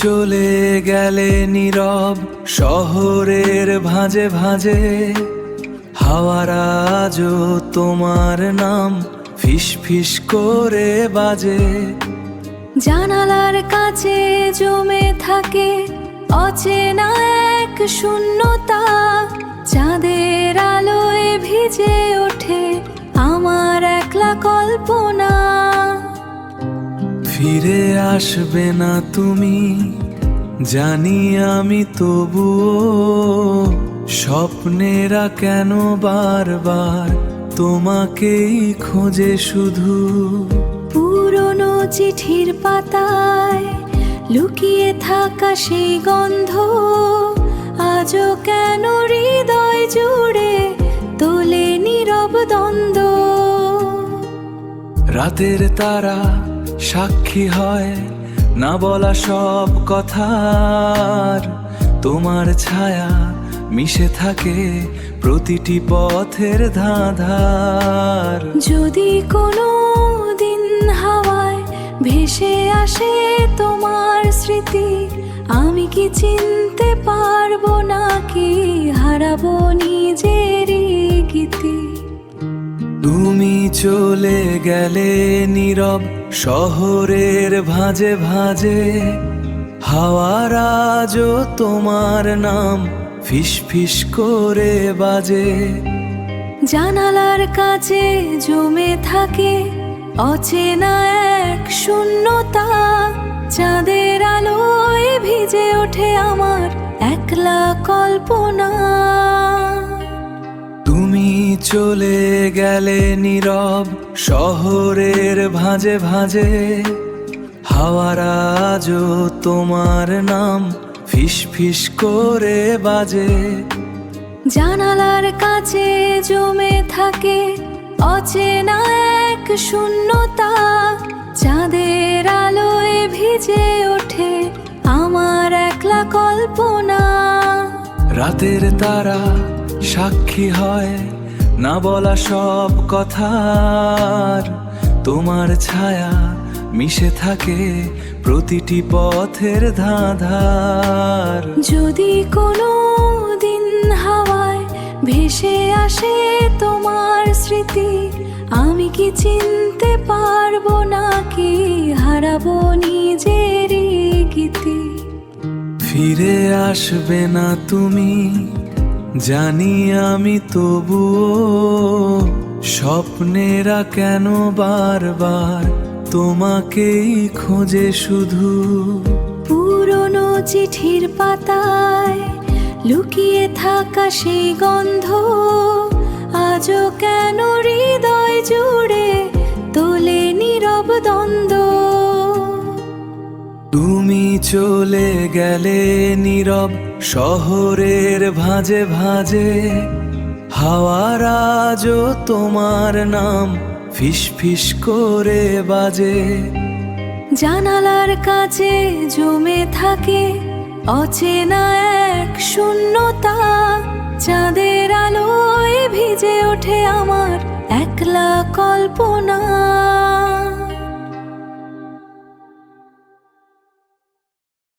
চলে গেলে নীরব শহরের ভাঁজে ভাঁজে, হাওয়ার আজও তোমার নাম ফিস ফিস করে বাজে। জানালার কাছে জমে থাকে অচেনা এক শূন্যতা, চাঁদের আলোয় ভিজে ওঠে আমার একলা কল্পনা। ফিরে আসবে না তুমি জানি আমি, তবুও স্বপ্নেরা কেন বারবার তোমাকেই খোঁজে শুধু। পুরনো চিঠির পাতায় লুকিয়ে থাকা সেই গন্ধ আজও কেন হৃদয় জুড়ে তোলে নীরব দ্বন্দ্ব। রাতের তারা সাক্ষী হয় না বলা সব কথার, তোমার ছায়া মিশে থাকে প্রতিটি পথের ধাঁধার। যদি কোনো দিন হাওয়ায় ভেসে আসে তোমার স্মৃতি, আমি কি চিনতে পারবো নাকি হারাবো নিজেরই গীতি। তুমি চলে গেলে নীরব শহরের ভাঁজে ভাঁজে, হাওয়ার আজও তোমার নাম ফিস ফিস করে বাজে। জানালার কাছে জমে থাকে অচেনা এক শূন্যতা, চাঁদের আলোয় ভিজে ওঠে আমার একলা কল্পনা। তুমি চলে গেলে নীরব শহরের ভাঁজে ভাঁজে, হাওয়ার আজও তোমার নাম ফিস ফিস করে বাজে। জানালার কাছে জমে থাকে অচেনা এক শূন্যতা, চাঁদের আলোয় ভিজে ওঠে আমার একলা কল্পনা। রাতের তারা সাক্ষী হয় না বলা সব কথার, তোমার ছায়া মিশে থাকে প্রতিটি পথের ধাঁধার। যদি কোনো দিন হাওয়ায় ভেসে আসে তোমার স্মৃতি, আমি কি চিনতে পারবো নাকি হারাবো নিজেরই গীতি। ফিরে আসবে না তুমি জানি আমি, তবুও স্বপ্নেরা কেন বারবার তোমাকেই খোঁজে শুধু। পুরনো চিঠির পাতায় লুকিয়ে থাকা সেই গন্ধ আজও কেন হৃদয় জুড়ে তোলে নীরব দ্বন্দ্ব। তুমি চলে গেলে নীরব শহরের ভাঁজে ভাঁজে, হাওয়ার আজও তোমার নাম ফিস ফিস করে বাজে। জানালার কাছে জমে থাকে অচেনা এক শূন্যতা, চাঁদের আলোয় ভিজে ওঠে আমার একলা কল্পনা।